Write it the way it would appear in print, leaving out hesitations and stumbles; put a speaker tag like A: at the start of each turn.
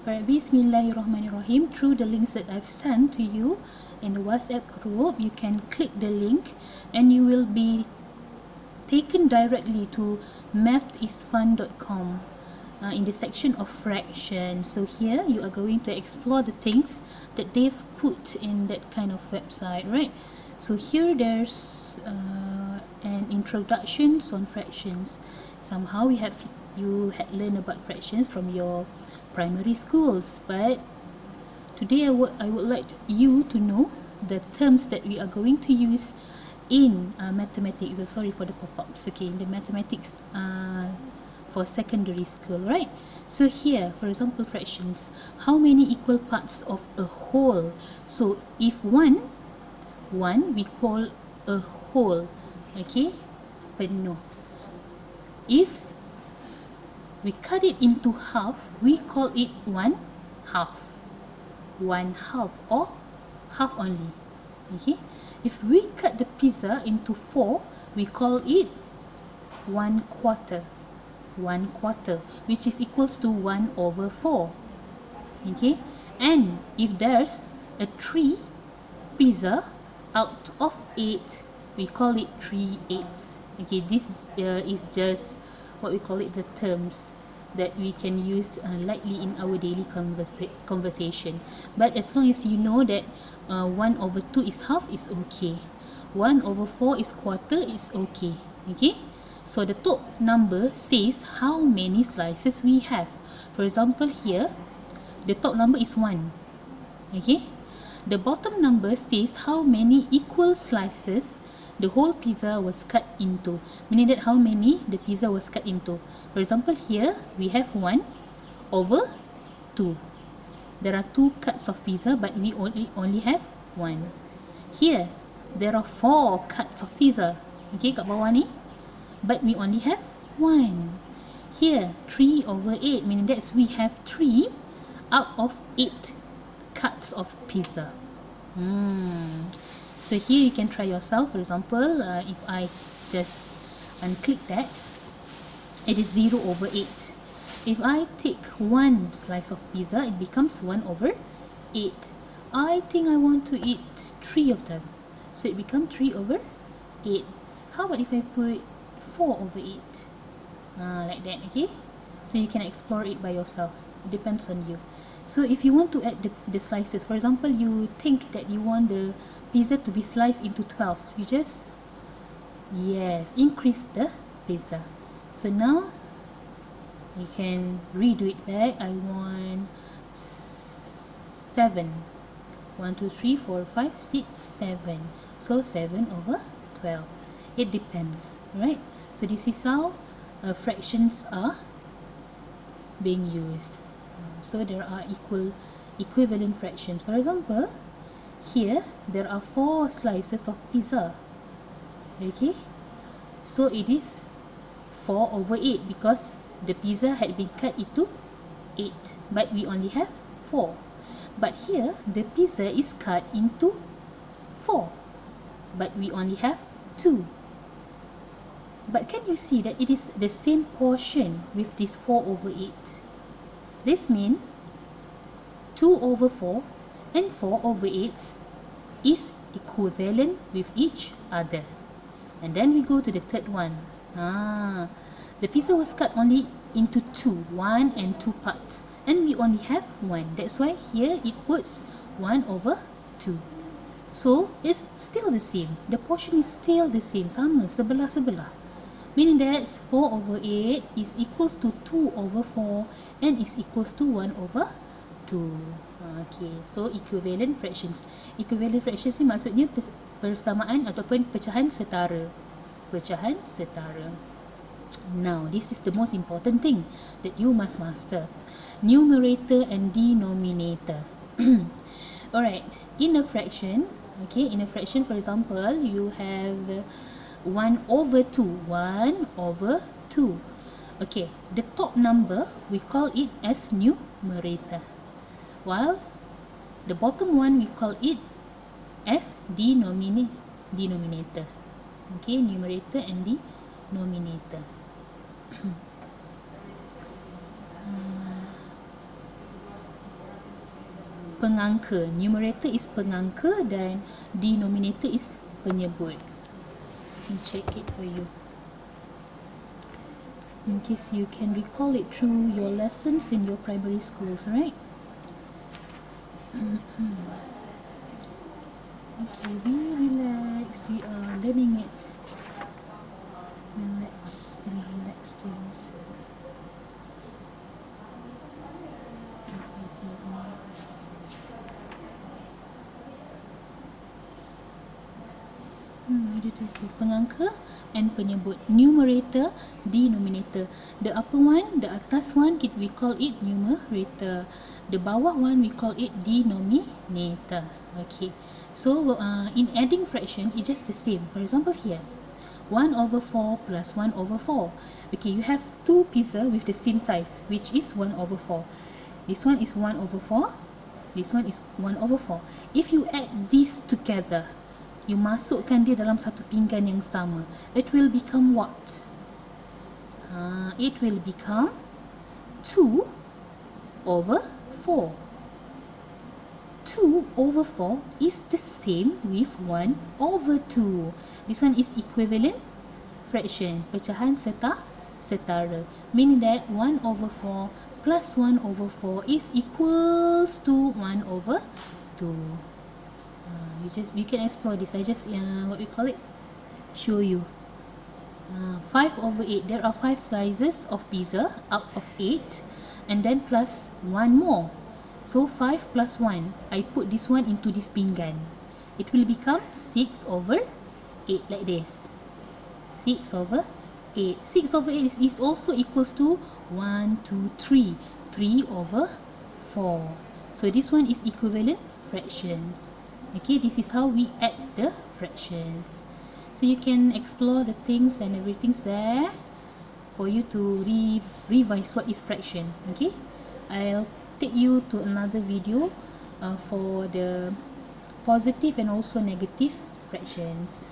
A: Alright, Bismillahirrahmanirrahim. Through the links that I've sent to you in the WhatsApp group, you can click the link and you will be taken directly to mathisfun.com in the section of fractions. So here you are going to explore the things that they've put in that kind of website, right? So here there's an introduction on fractions. Somehow you had learned about fractions from your primary schools, but today I would like you to know the terms that we are going to use in mathematics. So sorry for the pop-ups. Okay, in the mathematics for secondary school, right? So here, for example, fractions. How many equal parts of a whole? So if one we call a whole, okay? But no, if we cut it into half, we call it one half or half only. Okay, if we cut the pizza into 4, we call it 1/4, which is equals to 1/4. Okay, and if there's a 3 pizza out of 8, we call it 3/8. Okay, this is just what we call it, the terms that we can use lightly in our daily conversation. But as long as you know that 1/2 is half, is okay. 1/4 is quarter, is okay. Okay, so the top number says how many slices we have. For example, here the top number is 1. Okay, the bottom number says how many equal slices the whole pizza was cut into, meaning that how many the pizza was cut into. For example, here we have 1/2. There are 2 cuts of pizza, but we only have 1. Here there are 4 cuts of pizza, okay, kat bawah ni, but we only have 1. Here 3/8, meaning that we have 3 out of 8 cuts of pizza. So here you can try yourself. For example, if I just unclick that, it is 0/8. If I take 1 slice of pizza, it becomes 1/8. I think I want to eat 3 of them, so it becomes 3/8. How about if I put 4/8? Like that, okay? So you can explore it by yourself. It depends on you. So if you want to add the slices, for example, you think that you want the pizza to be sliced into 12, you just increase the pizza. So now you can redo it back. I want 7. 1 2 3 4 5 6 7. So 7/12. It depends, right? So this is how fractions are being used. So there are equivalent fractions. For example, here there are 4 slices of pizza. Okay, so it is 4/8 because the pizza had been cut into 8, but we only have 4. But here the pizza is cut into 4, but we only have 2. But can you see that it is the same portion with this 4/8? This means 2/4 and 4/8 is equivalent with each other. And then we go to the third one. The pizza was cut only into 2, 1 and 2 parts, and we only have 1. That's why here it puts 1/2. So it's still the same. The portion is still the same. Sama, sebelah-sebelah. Meaning that 4/8 is equals to 2/4 and is equals to 1/2. Okay, so equivalent fractions. Equivalent fractions ni maksudnya persamaan ataupun pecahan setara. Pecahan setara. Now, this is the most important thing that you must master. Numerator and denominator. Alright, in a fraction, okay, in a fraction, for example, you have 1/2. 1/2. Okay, the top number we call it as numerator, while the bottom one we call it as denominator. Okay, numerator and denominator. pengangka. Numerator is pengangka dan denominator is penyebut. Let me check it for you, in case you can recall it through your lessons in your primary schools, right? Okay, we relax, we are learning it. Relax and relax things. Ada tu pengangka and penyebut. Numerator, denominator. The upper one, the atas one, we call it numerator. The bawah one, we call it denominator. Okay, so in adding fraction, it's just the same. For example here, 1/4 plus 1/4. Okay, you have two pizza with the same size, which is 1/4. This one is 1/4. This one is 1/4. If you add these together, you masukkan dia dalam satu pinggan yang sama, it will become what? It will become 2/4. 2/4 is the same with 1/2. This one is equivalent fraction, pecahan setara, meaning that 1/4 plus 1/4 is equals to 1/2. You can explore this. I just what we call it, show you. 5/8. There are 5 slices of pizza out of 8, and then plus 1 more. So 5 plus 1. I put this one into this pinggan. It will become 6/8 like this. 6/8. 6/8 is also equals to 1, 2, 3. 3/4. So this one is equivalent fractions. Okay, this is how we add the fractions. So you can explore the things and everything's there for you to revise what is fraction. Okay, I'll take you to another video for the positive and also negative fractions.